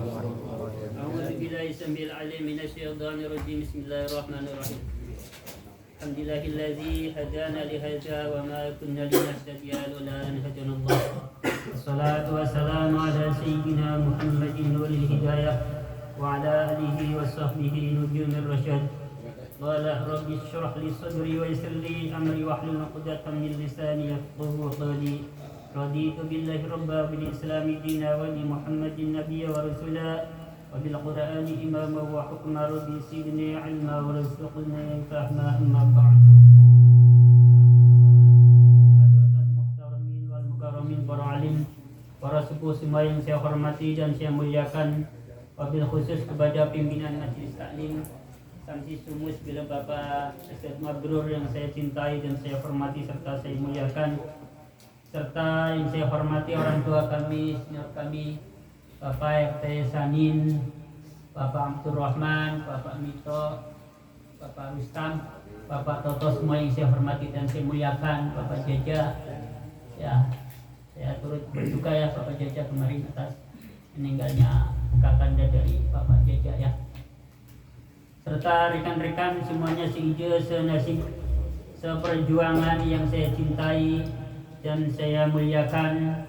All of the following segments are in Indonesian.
أعوذ بالله السميع العليم من الشيطان الرجيم. بسم الله الرحمن الرحيم. الحمد لله الذي هدانا لهذا وما كنا لنهتدي لولا أن هدانا الله. الصلاة والسلام على سيدنا محمد نور الهداية وعلى آله وصحبه نجوم الرشاد. قال رب اشرح لي صدري ويسر لي أمري واحلل عقدة من لساني يفقهوا قولي. رضيت بالله ربا وبالإسلام دينا وبمحمد نبيا ورسولا وبالقرآن إماما وحكما. ربي زدني علما وارزقني فهما. أما بعد. Hadirin muhtaramin wal mukarramin, para alim, para sepuh semua yang saya hormati dan saya muliakan, wabil khusus kepada pimpinan Majelis Taklim Samsi Sumus bila Bapak Ustaz Mabrur yang saya cintai dan saya hormati serta saya muliakan, serta yang saya hormati orang tua kami, senior kami, Bapak RT Sanin, Bapak Abdul Rahman, Bapak Mito, Bapak Rustam, Bapak Toto, semua yang saya hormati dan saya muliakan. Bapak Jaja, ya saya turut berduka ya Bapak Jaja kemarin atas meninggalnya kakanda dari Bapak Jaja ya. Serta rekan-rekan semuanya seija, senasib, seperjuangan yang saya cintai dan saya muliakan,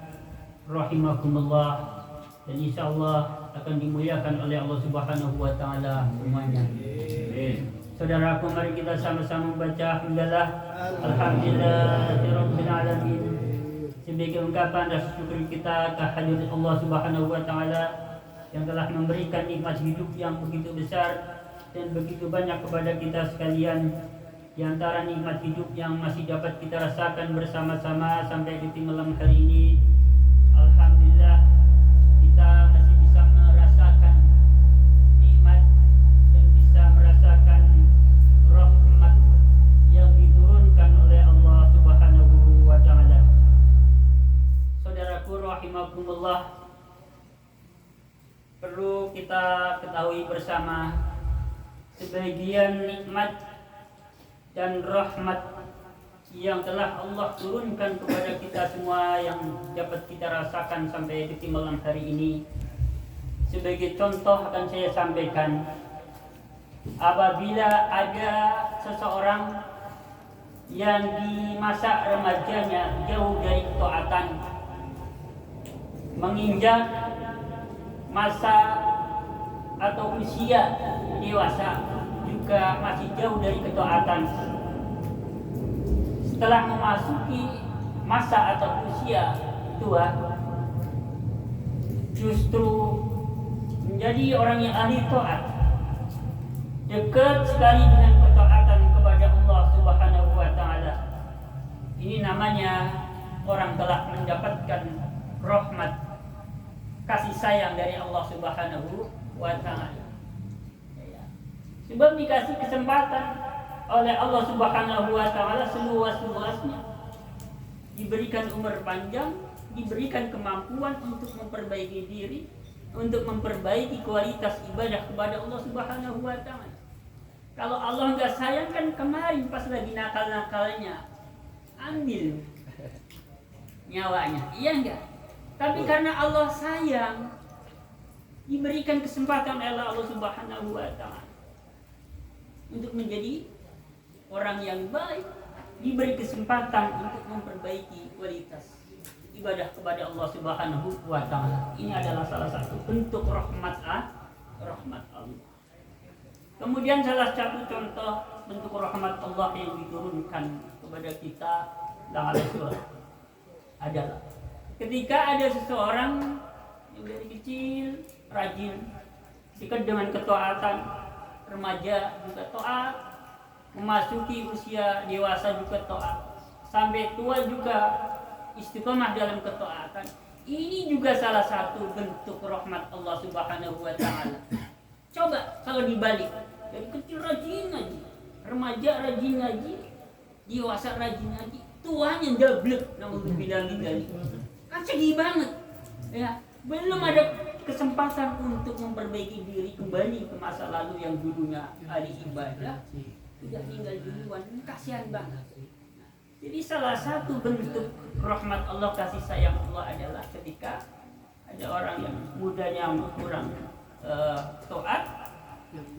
rahimakumullah, dan insyaallah akan dimuliakan oleh Allah Subhanahu wa taala semuanya. Saudaraku, mari kita sama-sama membaca hamdalah alhamdulillahirabbil alamin sebagai ungkapan rasa syukur kita kehadirat Allah Subhanahu wa taala yang telah memberikan nikmat hidup yang begitu besar dan begitu banyak kepada kita sekalian. Di antara nikmat hidup yang masih dapat kita rasakan bersama-sama sampai detik malam hari ini, alhamdulillah kita masih bisa merasakan nikmat dan bisa merasakan rahmat yang diturunkan oleh Allah Subhanahu wa taala. Saudaraku rahimakumullah, perlu kita ketahui bersama sebagian nikmat dan rahmat yang telah Allah turunkan kepada kita semua yang dapat kita rasakan sampai detik malam hari ini. Sebagai contoh akan saya sampaikan, apabila ada seseorang yang di masa remajanya jauh dari ketaatan, menginjak masa atau usia dewasa juga masih jauh dari ketaatan, setelah memasuki masa atau usia tua justru menjadi orang yang ahli taat, dekat sekali dengan ketaatan kepada Allah Subhanahu wa taala. Ini namanya orang telah mendapatkan rahmat, kasih sayang dari Allah Subhanahu wa taala. Sebab dikasih kesempatan oleh Allah Subhanahu wa taala seluas-luasnya, diberikan umur panjang, diberikan kemampuan untuk memperbaiki diri, untuk memperbaiki kualitas ibadah kepada Allah Subhanahu wa taala. Kalau Allah enggak sayang kan kemarin pas lagi nakal-nakalnya ambil nyawanya, iya enggak? Tapi karena Allah sayang, diberikan kesempatan oleh Allah Subhanahu wa taala untuk menjadi orang yang baik, diberi kesempatan untuk memperbaiki kualitas ibadah kepada Allah Subhanahu wa taala. Ini adalah salah satu bentuk rahmat Allah. Kemudian salah satu contoh bentuk rahmat Allah yang diturunkan kepada kita adalah ketika ada seseorang yang dari kecil rajin, dekat dengan ketaatan, remaja juga taat, memasuki usia dewasa juga taat, sampai tua juga istiqomah dalam ketaatan. Ini juga salah satu bentuk rahmat Allah Subhanahu wa taala. Coba kalau dibalik, dari kecil rajin ngaji, remaja rajin ngaji, dewasa rajin ngaji, tuanya double, naudzubillah min dzalik. Kan sedih banget. Ya, belum ada kesempatan untuk memperbaiki diri kembali ke masa lalu yang dulunya ahli ibadah, sudah tinggal duluan, kasihan banget. Jadi salah satu bentuk rahmat Allah, kasih sayang Allah adalah ketika Ada orang yang mudanya kurang taat,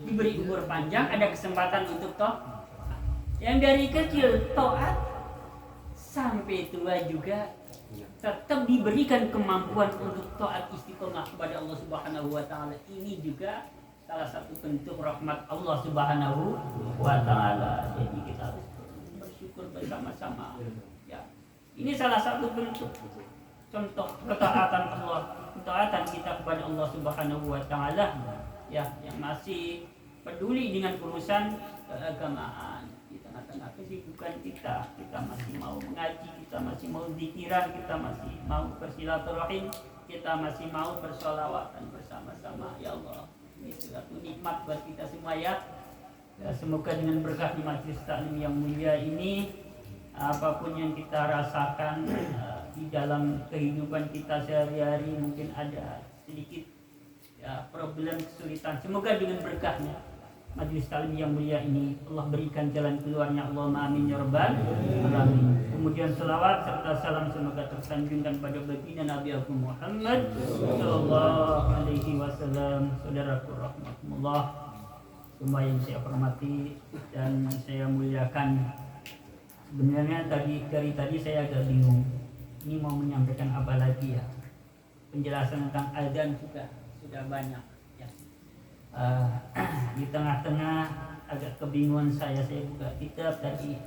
diberi umur panjang, ada kesempatan untuk taat. Yang dari kecil taat sampai tua juga tetap diberikan kemampuan untuk taat istiqomah kepada Allah Subhanahu wa taala. Ini juga salah satu bentuk rahmat Allah Subhanahu wa taala. Jadi kita harus bersyukur bersama-sama. Ya. Ini salah satu bentuk contoh ketaatan Allah, ketaatan kita kepada Allah Subhanahu wa taala, ya, yang masih peduli dengan urusan keagamaan. Di tengah-tengah kesibukan kita masih mau mengaji, kita masih mau zikiran, kita masih mau bersilaturahim, kita masih mau bersolawatan bersama-sama. Ya Allah, ini suatu nikmat buat kita semua ya. Ya, semoga dengan berkah di majelis taklim yang mulia ini, apapun yang kita rasakan di dalam kehidupan kita sehari-hari, mungkin ada sedikit ya problem, kesulitan, semoga dengan berkahnya majelis taklim yang mulia ini Allah berikan jalan keluarnya. Allahumma amin ya rabbal alamin. Kemudian selawat serta salam semoga tersanjungkan pada baginda Nabi Muhammad sallallahu alaihi wasallam. Saudaraku rahmatullah semua yang saya hormati dan saya muliakan, sebenarnya dari tadi saya agak bingung ini mau menyampaikan apa lagi ya. Penjelasan tentang azan juga sudah banyak ya. Di tengah-tengah agak kebingungan saya buka kitab tadi.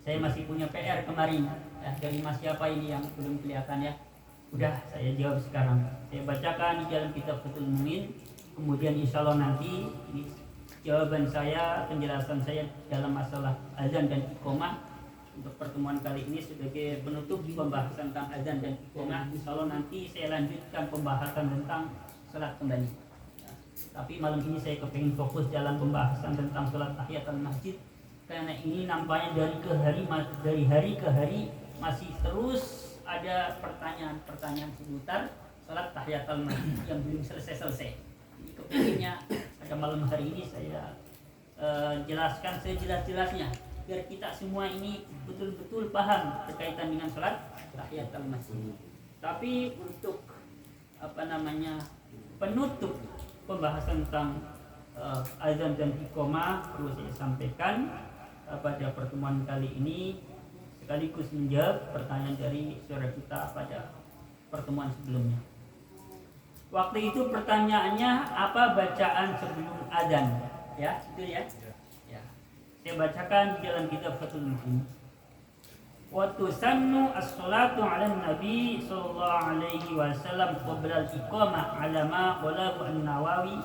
Saya masih punya PR kemarin ya, dari Mas siapa ini yang belum kelihatan ya. Udah saya jawab sekarang. Saya bacakan di dalam kitab Fathul Mu'in. Kemudian insya Allah nanti ini jawaban saya, penjelasan saya dalam masalah azan dan iqomah untuk pertemuan kali ini sebagai penutup pembahasan tentang azan dan iqomah. Insya Allah nanti saya lanjutkan pembahasan tentang salat kembali. Tapi malam ini saya kepingin fokus dalam pembahasan tentang sholat tahiyatul masjid, karena ini nampaknya dari hari ke hari masih terus ada pertanyaan seputar sholat tahiyatul masjid yang belum selesai. Jadi kepinginnya pada malam hari ini saya jelaskan sejelas-jelasnya biar kita semua ini betul-betul paham berkaitan dengan sholat tahiyatul masjid. Tapi untuk penutup pembahasan tentang azan dan iqomah perlu saya sampaikan pada pertemuan kali ini, sekaligus menjawab pertanyaan dari saudara kita pada pertemuan sebelumnya. Waktu itu pertanyaannya apa bacaan sebelum azan? Ya, itu ya. Ya. Saya bacakan di dalam kitab Fathul Mu'in. Wa tusannu as-salatu 'ala nabi sallallahu alaihi wasallam qabla al-iqamah 'ala ma qalahu an-Nawawi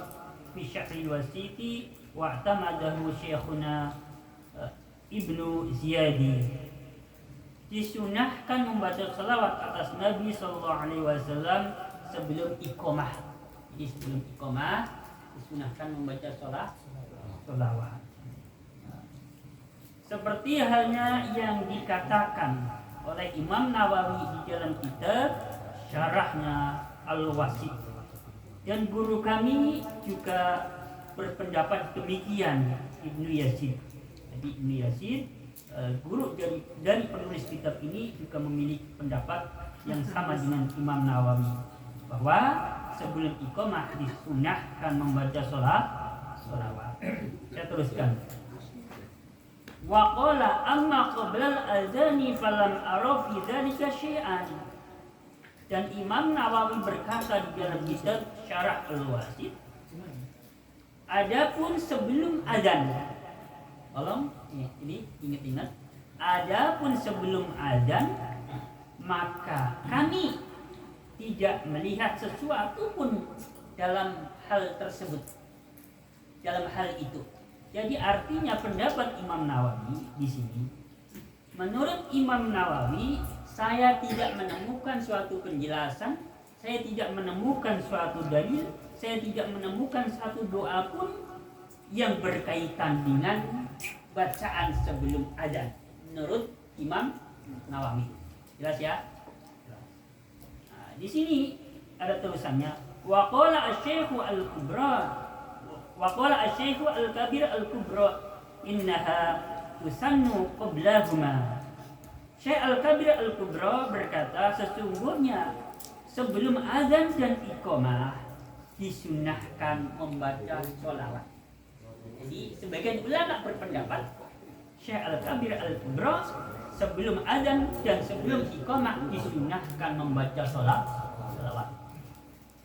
fi Syarh al-Wasiti wa i'tamadahu Syekhuna Ibnu Ziyadi. Disunahkan membaca salawat atas Nabi sallallahu alaihi wasallam sebelum iqamah. Jadi sebelum iqamah disunahkan membaca salawat. Seperti halnya yang dikatakan oleh Imam Nawawi di dalam kitab Syarahnya Al-Wasit. Dan guru kami juga berpendapat demikian, Ibnu Yazid. Jadi Ibnu Yazid, guru dari penulis kitab ini juga memiliki pendapat yang sama dengan Imam Nawawi, bahwa sebelum iqamah disunahkan membaca sholawat. Saya teruskan. Wa qala amma qabla al-azani falam ara fi dzalika syai'an. Dan Imam Nawawi berkata di dalam kitab Syarah Al-Wasit, adapun sebelum azan, tolong ini ingat-ingat, adapun sebelum azan maka kami tidak melihat sesuatu pun dalam hal tersebut, dalam hal itu. Jadi artinya pendapat Imam Nawawi di sini, menurut Imam Nawawi, saya tidak menemukan suatu penjelasan, saya tidak menemukan suatu dalil, saya tidak menemukan satu doa pun yang berkaitan dengan bacaan sebelum azan. Menurut Imam Nawawi, jelas ya? Nah, di sini ada tulisannya, wa qala asy-Syaikh al-Kubra Waqala asy-Syaikh al-Kabir al-Kubra innaha tusannu qablahuma. Syekh al-Kabir al-Kubra berkata, sesungguhnya sebelum azan dan iqamah disunahkan membaca sholawat. Jadi sebagian ulama berpendapat Syekh Al-Kabir Al-Kubra sebelum azan dan sebelum iqamah disunahkan membaca sholawat.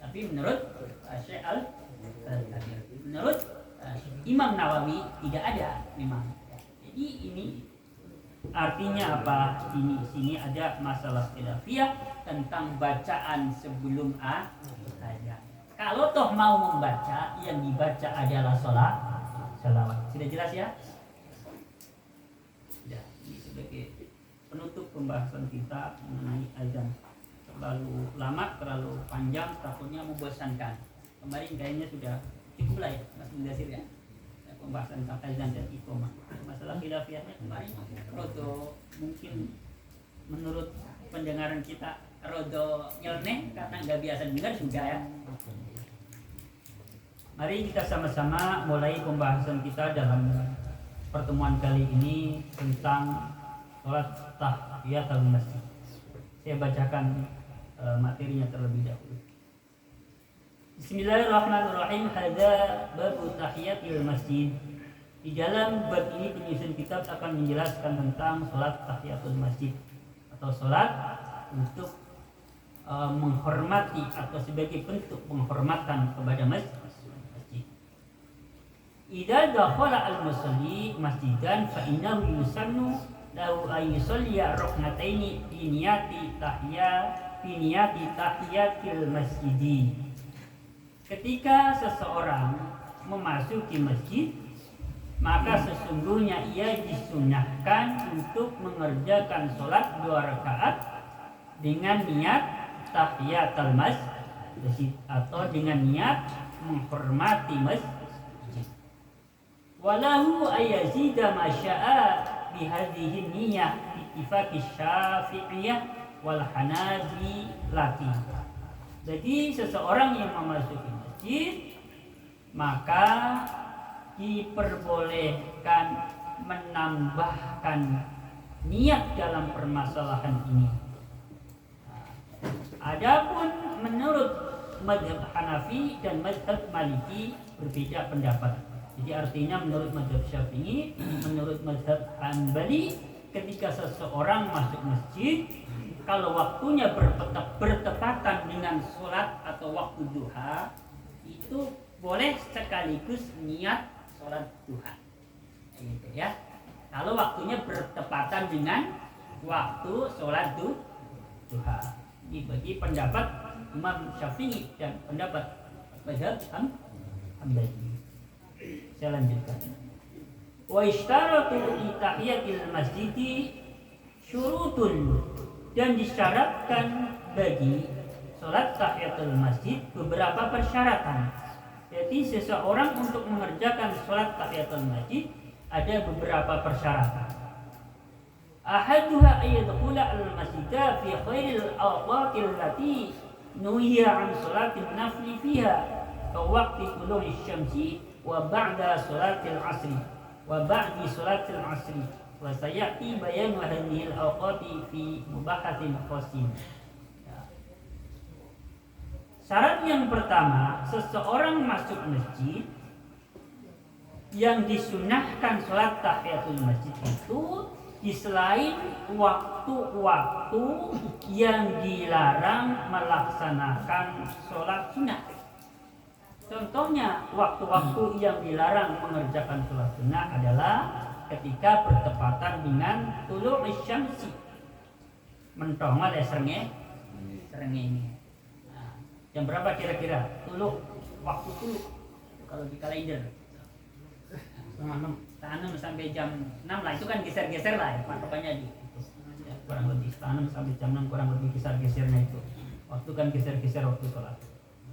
Tapi menurut Syekh Al-Kabir, menurut Imam Nawawi tidak ada memang. Jadi ini artinya apa? Sini ada masalah khilafiyah tentang bacaan sebelum azan. Kalau toh mau membaca, yang dibaca adalah sholawat. Sudah jelas ya? Sudah. Ini sebagai penutup pembahasan kita mengenai azan. Terlalu lama, terlalu panjang, takutnya membosankan. Kemarin kayaknya sudah cukup lah ya, Mas Mundasir ya. Pembahasan tentang azan dan iqamah. Masalah khilafiyahnya kemarin rodo mungkin menurut pendengaran kita rodo nyeleneh karena nggak biasa dengar juga ya. Mari kita sama-sama mulai pembahasan kita dalam pertemuan kali ini tentang sholat tahiyatul masjid. Saya bacakan materinya terlebih dahulu. Bismillahirrahmanirrahim. Hadza babu tahiyatul masjid. Di dalam bab ini penyusun kitab akan menjelaskan tentang sholat tahiyatul masjid atau sholat untuk menghormati atau sebagai bentuk penghormatan kepada masjid. Idza dakhala al-musalli masjidan fa innahu yusannu lahu ay yusalli rak'ataini fi niyati tahiyatil masjid. Ketika seseorang memasuki masjid, maka sesungguhnya ia disunahkan untuk mengerjakan sholat 2 rakaat dengan niat tahiyatul masjid atau dengan niat menghormati masjid. Walahu ayazida masya'a bihadhihi niyyah ittifaqi Syafi'iyah wal Hanabilati. Jadi seseorang yang memasuki masjid maka diperbolehkan menambahkan niat dalam permasalahan ini. Adapun menurut mazhab Hanafi dan mazhab Maliki berbeda pendapat. Jadi artinya menurut mazhab Syafi'i, menurut mazhab Hanbali, ketika seseorang masuk masjid, kalau waktunya bertepatan dengan sholat atau waktu duha, itu boleh sekaligus niat sholat duha. Gitu ya. Kalau waktunya bertepatan dengan waktu sholat duha. Ini bagi pendapat Imam Syafi'i dan pendapat mazhab Hanbali. Saya lanjutkan. Wa ishtaratu li tahiyatil masjidi syurutun, dan disyaratkan bagi salat tahiyatul masjid beberapa persyaratan. Jadi seseorang untuk mengerjakan salat tahiyatul masjid ada beberapa persyaratan. Ahaduha ayyadkhula al-masjida fi khairil awqatil lati nuhiya an salatin nafli fiha ka waqti tulu'i syamsi wa ba'da salatil asri wa ba'di salatil asri wa sayati bayan hadhil awqati fi mubahatin qasim. Syarat yang pertama, seseorang masuk masjid yang disunahkan salat tahiyatul masjid itu di selain waktu-waktu yang dilarang melaksanakan salat sunnah. Contohnya waktu-waktu yang dilarang mengerjakan sholat sunnah adalah ketika bertepatan dengan tulu'us syamsi, mentongol ya serenge ini. Nah, jam berapa kira-kira waktu tulu kalau di kalender? Setengah 6 sampai jam 6 lah, itu kan geser-geser lah ya, patokannya di kurang lebih setengah 6 sampai jam 6 kurang lebih geser-gesernya itu. Waktu kan geser-geser waktu sholat.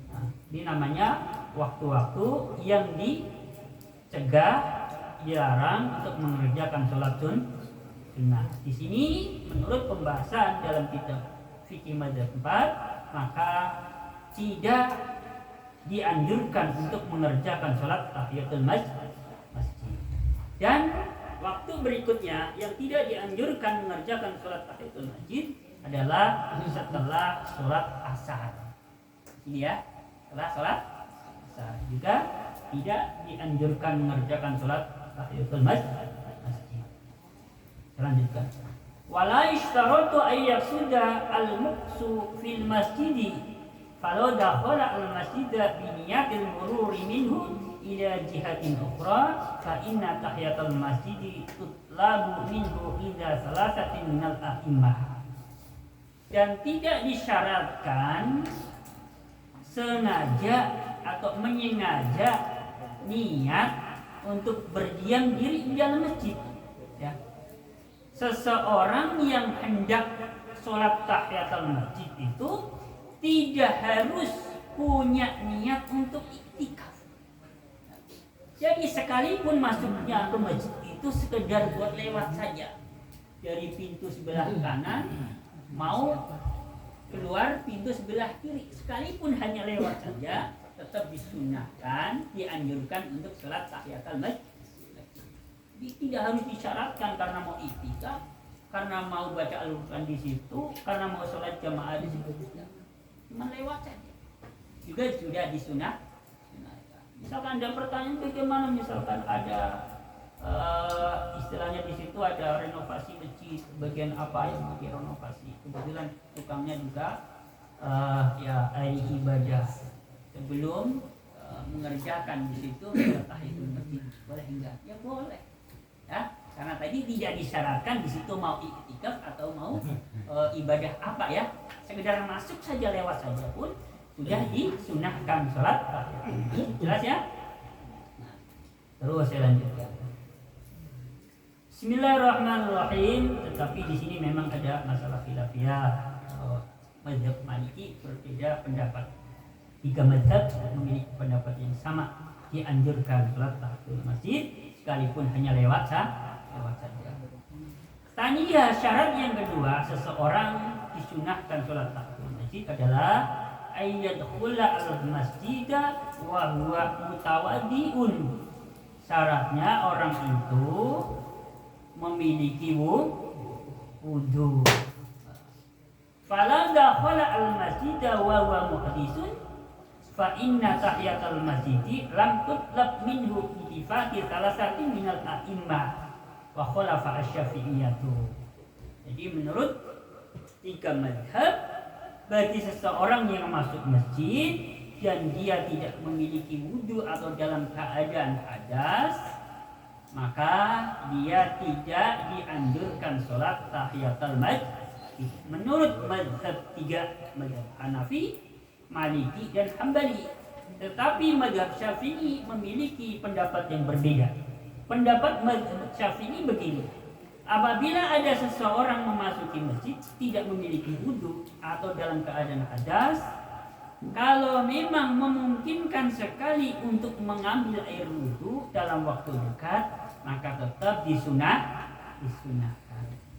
Nah, ini namanya waktu-waktu yang dicegah, dilarang untuk mengerjakan sholat sunnah. Di sini menurut pembahasan dalam kitab fikih mazhab 4, maka tidak dianjurkan untuk mengerjakan sholat tahiyatul masjid. Dan waktu berikutnya yang tidak dianjurkan mengerjakan sholat tahiyatul masjid adalah setelah sholat asar. Ini ya, setelah sholat asar. Juga tidak dianjurkan mengerjakan sholat tahiyatul masjid. Selanjutnya, wala ishtaratu ayyasuda al-muqsu fil masjidi falau dakhala al-masjida bi niyatil mururi minhu ila jihatin ukhra fa inna tahiyatul masjidi tutlabu minhu ila salasatin minal a'immah. Dan tidak disyaratkan sengaja atau menyengaja niat untuk berdiam diri di dalam masjid, ya. Seseorang yang hendak sholat tahiyatul masjid itu tidak harus punya niat untuk iktikaf. Jadi sekalipun masuknya ke masjid itu sekedar buat lewat saja dari pintu sebelah kanan mau keluar pintu sebelah kiri, sekalipun hanya lewat saja, tetap disunahkan, dianjurkan untuk sholat tahiyatul masjid. Tidak harus disyaratkan karena mau iktikaf, karena mau baca Al-Quran di situ, karena mau sholat jamaah di situ, cuma lewat saja juga sudah disunahkan. Misalkan ada pertanyaan bagaimana, misalkan ada istilahnya di situ ada renovasi masjid, bagian apa yang mau direnovasi, kebetulan tukangnya juga ya hari ibadah, sebelum mengerjakan di situ tahiyatul masjid, boleh enggak? Ya boleh, ya, karena tadi tidak disyaratkan di situ mau iktikaf atau mau ibadah apa, ya, sekedar masuk saja lewat saja pun sudah disunahkan sholat tahiyatul masjid. Jelas ya? Nah, terus saya lanjutkan. Bismillahirrahmanirrahim. Tetapi di sini memang ada masalah khilafiyah. Mazhab Maliki berbeda pendapat. 3 mazhab memiliki pendapat yang sama, dianjurkan sholat tahiyatul masjid sekalipun hanya lewat saja. Tanya syarat yang kedua, seseorang disunahkan sholat tahiyatul masjid adalah ayyadkhula al-masjida wa huwa mutawaddiun. Syaratnya orang itu memiliki wudu. Fala dakhala al-masjida wa huwa muhdisun fa inna tahiyatul masjidi lam tutlab minhu ittifaqi salasati minal a'immah wa khalafa asy-syafi'iyyatu. Jadi menurut 3 mazhab, bagi seseorang yang masuk masjid dan dia tidak memiliki wudu atau dalam keadaan hadas, maka dia tidak dianjurkan sholat tahiyatul masjid. Menurut mazhab 3, mazhab Hanafi, Maliki dan Hambali. Tetapi mazhab Syafi'i memiliki pendapat yang berbeda. Pendapat mazhab Syafi'i begini: apabila ada seseorang memasuki masjid tidak memiliki wudu atau dalam keadaan hadas, kalau memang memungkinkan sekali untuk mengambil air wudu dalam waktu dekat, maka tetap disunahkan.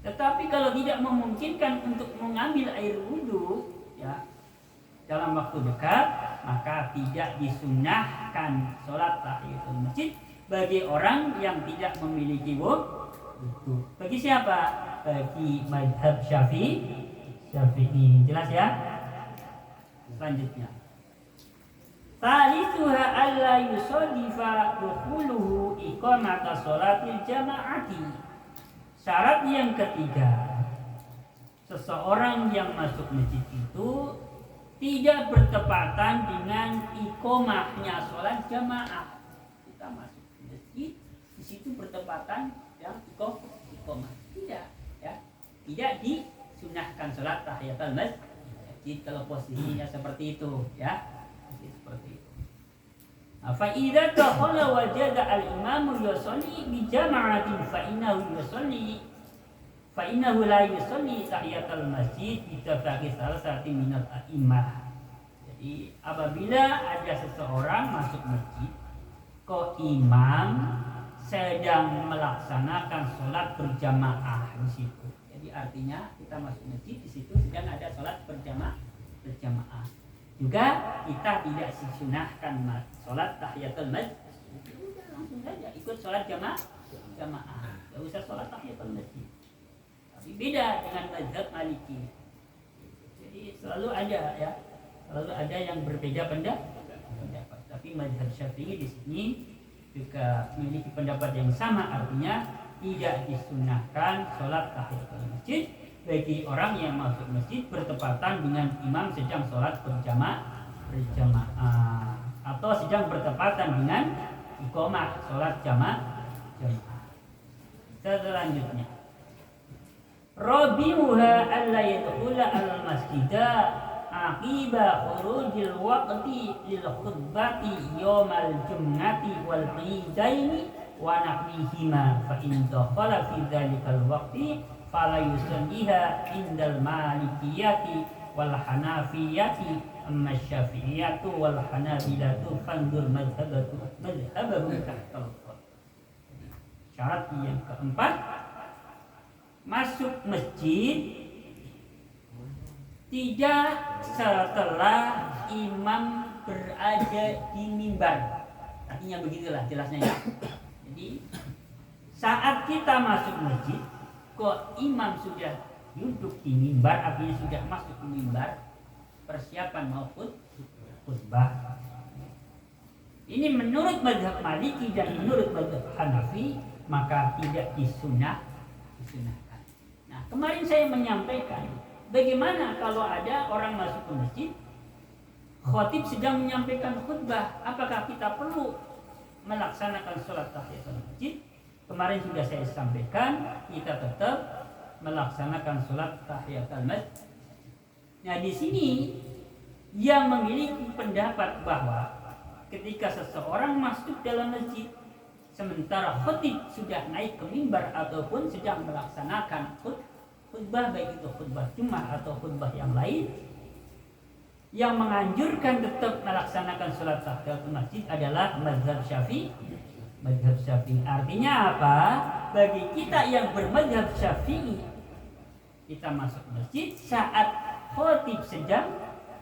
Tetapi kalau tidak memungkinkan untuk mengambil air wudu, ya, dalam waktu dekat, maka tidak disunahkan sholat tahiyatul masjid bagi orang yang tidak memiliki wudu. Bagi siapa? Bagi mazhab Syafi'i. Jelas ya? Selanjutnya, Thalithuha alla yusaddifa dukhuluhu iqamata sholatil jama'ati. Syarat yang ketiga, seseorang yang masuk masjid itu tidak bertepatan dengan iqamahnya sholat jamaah. Kita masuk masjid, di situ bertepatan yang iqamah. Tidak, ya. Tidak disunahkan sholat tahiyatul masjid. Jadi kalau posisinya seperti itu, ya, seperti itu. Fa idza dakhala wajada al-imamu yusalli bi jama'atin fa innahu la yusalli tahiyatul masjid bi tafaqi salasati minal a'immah. Jadi apabila ada seseorang masuk masjid, kok imam sedang melaksanakan sholat berjamaah di situ. Jadi artinya kita masuk masjid, di situ sedang ada sholat berjamaah. Juga kita tidak disunahkan sholat tahiyatul masjid. Udah langsung saja ikut sholat jamaah. Tidak usah sholat tahiyatul masjid. Tapi beda dengan mazhab Maliki. Jadi selalu ada ya, selalu ada yang berbeda pendapat. Tapi mazhab Syafi'i di sini juga memiliki pendapat yang sama, artinya tidak disunahkan sholat tahiyatul masjid bagi orang yang masuk masjid bertepatan dengan imam sedang sholat berjamaah atau sedang bertepatan dengan iqamah sholat jamaah. Selanjutnya, Rabi'uha alla yadkhula al-masjida aqiba khurujil waqti lil khutbati yawmal jum'ati wal idaini wa nahwihima fa in dakhala fi dhalikal waqti fala yusalliha indal malikiyati wal hanafiyati amma syafi'iyatu wal hanabilatu fandur madhhabahum tahtal. Syarat yang keempat, masuk masjid tidak setelah imam berada di mimbar. Artinya begitulah jelasnya ya. Jadi saat kita masuk masjid, kok imam sudah duduk di mimbar, artinya sudah masuk ke mimbar, persiapan maupun khutbah. Ini menurut mazhab Maliki dan menurut mazhab Hanafi, maka tidak disunahkan. Nah, kemarin saya menyampaikan bagaimana kalau ada orang masuk ke masjid, khatib sedang menyampaikan khutbah, apakah kita perlu melaksanakan sholat tahiyatul masjid? Kemarin sudah saya sampaikan, kita tetap melaksanakan sholat tahiyatul masjid. Nah, di sini yang memiliki pendapat bahwa ketika seseorang masuk dalam masjid sementara khatib sudah naik ke mimbar ataupun sedang melaksanakan khutbah, baik itu khutbah Jumat atau khutbah yang lain, yang menganjurkan tetap melaksanakan sholat tahiyatul masjid adalah mazhab Syafi'i. Mazhab Syafi'i artinya apa? Bagi kita yang bermazhab Syafi'i, kita masuk masjid saat khatib sedang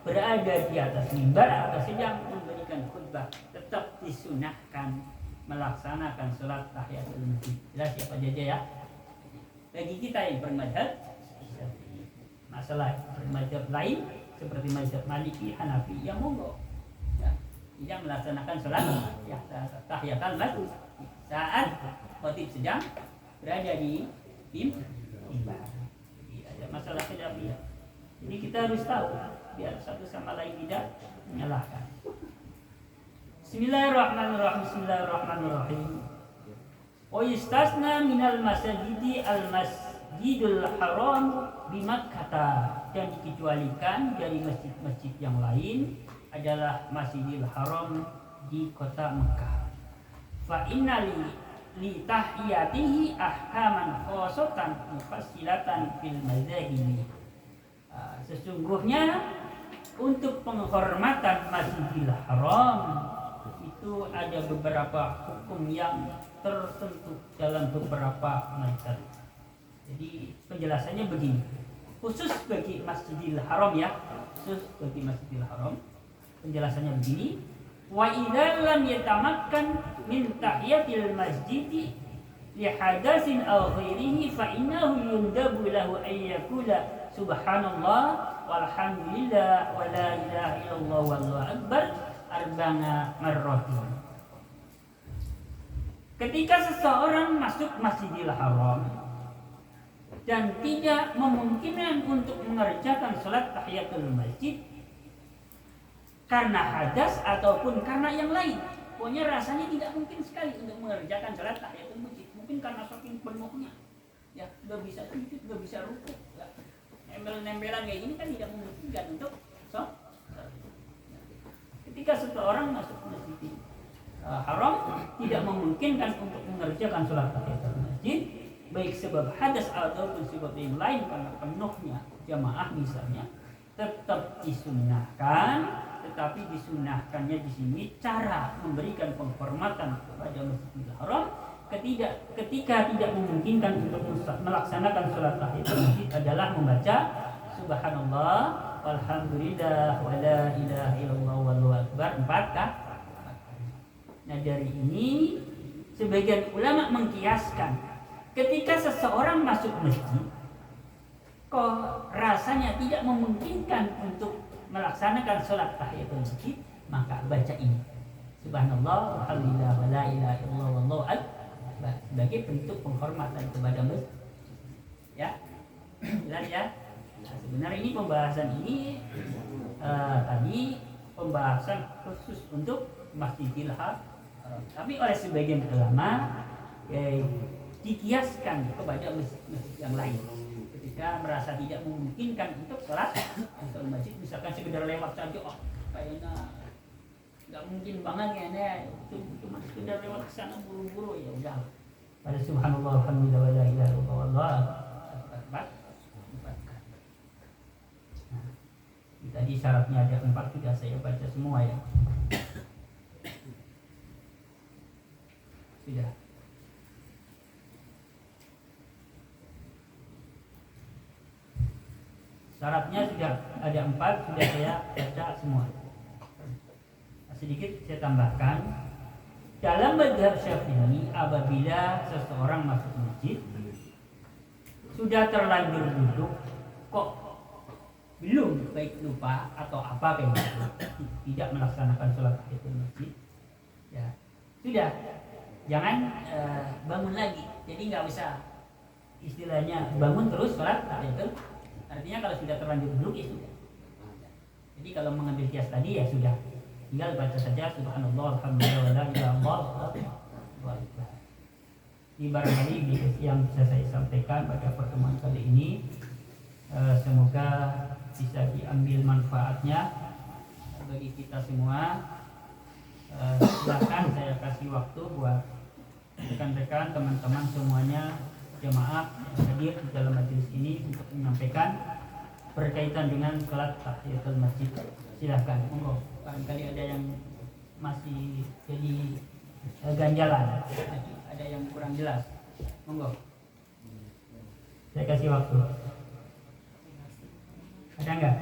berada di atas mimbar atau sedang memberikan khutbah, tetap disunahkan melaksanakan sholat tahiyatul masjid. Jelas ya Pak Jaja ya? Bagi kita yang bermadzhab Syafi'i, masalah bermadzhab lain seperti mazhab Maliki, Hanafi, yang monggo ya, tidak melaksanakan sholat tahiyatul masjid saat khatib sedang berada di mimbar. Jadi ada masalah khilafiyah. Jadi kita harus tahu biar satu sama lain tidak menyalahkan. Bismillahirrahmanirrahim. Bismillahirrahmanirrahim. Wa yustasna minal masjidi al-masjidul haram bi Makkah, dan dikecualikan dari masjid-masjid yang lain adalah Masjidil Haram di kota Mekah. Fa inna li tahiyatihi ahkaman khassatan mufassilatan fil mazahib. Sesungguhnya untuk penghormatan Masjidil Haram itu ada beberapa hukum yang tertentu dalam beberapa mazhab. Jadi penjelasannya begini, khusus bagi Masjidil Haram ya, khusus bagi Masjidil Haram penjelasannya begini: wa idza lam yatamakkan min tahiyatil masjid li hadatsin aw ghairihi fa innahu yundabu lahu ay yaqula subhanallah walhamdulillah wa la ilaha illallah wallahu akbar arba'ina marratin. Ketika seseorang masuk Masjidil Haram dan tidak memungkinkan untuk mengerjakan sholat tahiyatul masjid karena hadas ataupun karena yang lain, pokoknya rasanya tidak mungkin sekali untuk mengerjakan sholat tahiyatul masjid, mungkin karena saking penuhnya, ya nggak bisa sujud, nggak bisa rukuk, ya. Nempel-nempelan kayak gini kan tidak memungkinkan untuk sholat. Ketika seseorang masuk Masjidil Haram tidak memungkinkan untuk mengerjakan sholat tahiyatul masjid, baik sebab hadas ataupun sebab yang lain karena penuhnya jamaah misalnya, tetap disunahkan. Tetapi disunahkannya di sini cara memberikan penghormatan kepada Masjidil Haram ketika tidak memungkinkan untuk melaksanakan sholat tahiyatul masjid adalah membaca subhanallah walhamdulillah wa la ilaha illallah wallahu akbar 4 kali. Nah, dari ini sebagian ulama mengkiaskan ketika seseorang masuk masjid kok rasanya tidak memungkinkan untuk melaksanakan sholat tahiyatul masjid, maka baca ini subhanallah walhamdulillah wala ilaha illallah wallahu akbar sebagai bentuk penghormatan kepada masjid. Ya, jelas ya. Nah, sebenarnya ini pembahasan ini tadi pembahasan khusus untuk Masjidil Haram, tapi oleh sebagian ulama dikiaskan kepada masjid-masjid yang lain. Ketika merasa tidak memungkinkan untuk sholat di masjid, misalkan sekedar lewat saja, kayaknya nggak mungkin banget ya, cuma sekedar lewat ke sana buru-buru, ya udah. Pada subhanallah walhamdulillah wala ilaha illallah wallahu akbar. Tadi syaratnya ada 4, sudah saya baca semua ya. Sudah. Syaratnya sudah ada 4, sudah saya baca semua. Sedikit saya tambahkan, dalam mazhab Syafi'i apabila seseorang masuk masjid sudah terlanjur duduk kok belum, baik lupa atau apa kayak gitu, tidak melaksanakan sholat tahiyatul masjid, ya sudah, jangan bangun lagi. Jadi nggak usah istilahnya bangun terus sholat tahiyatul. Artinya kalau sudah terlanjur duduk ya sudah. Jadi kalau mengambil kias tadi ya sudah, tinggal baca saja subhanallah alhamdulillah wala ilaha illallah. Ini barangkali yang bisa saya sampaikan pada pertemuan kali ini. Semoga bisa diambil manfaatnya bagi kita semua. Silakan saya kasih waktu buat rekan-rekan, teman-teman semuanya, jemaah yang hadir di dalam majelis ini untuk menyampaikan berkaitan dengan sholat tahiyatul masjid. Silakan, monggo. Barangkali ada yang masih jadi ganjalan, ada yang kurang jelas, monggo. Saya kasih waktu. Ada enggak?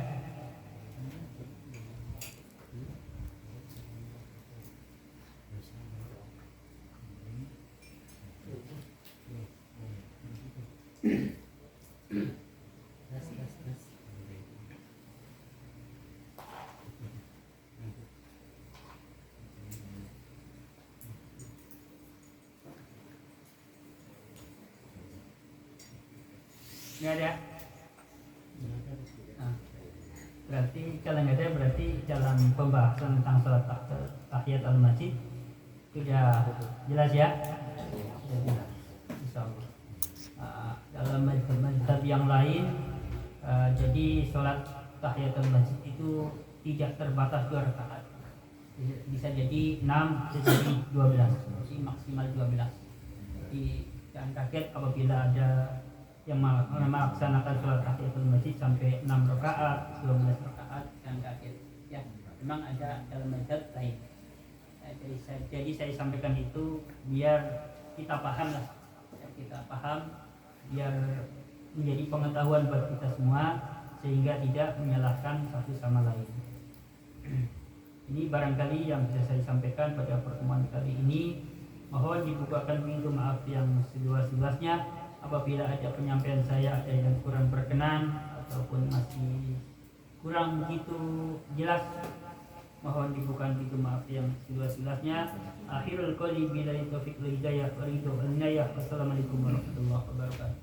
Enggak ada? Berarti kalau nggak ada, berarti dalam pembahasan tentang sholat tahiyatul masjid sudah jelas ya. Insyaallah. Dalam mazhab yang lain, jadi sholat tahiyatul masjid itu tidak terbatas 2 rakaat. Bisa jadi 6, bisa jadi 12, jadi maksimal 12. Jadi jangan kaget apabila ada yang melaksanakan sholat tahiyatul masjid sampai 6 rakaat, 12 rakaat, jangan kaget ya. Memang ada dalam mazhab lain. Jadi saya sampaikan itu biar kita paham lah, kita paham, biar menjadi pengetahuan buat kita semua sehingga tidak menyalahkan satu sama lain. Ini barangkali yang bisa saya sampaikan pada pertemuan kali ini. Mohon dibukakan pintu maaf yang seluas-luasnya. Apabila ada penyampaian saya ada yang kurang berkenan ataupun masih kurang begitu jelas, mohon dibukakan pintu maaf yang seluas-luasnya. Akhirul qouli billahi taufiq wal hidayah wa ridho wal inayah. Wassalamualaikum warahmatullahi wabarakatuh.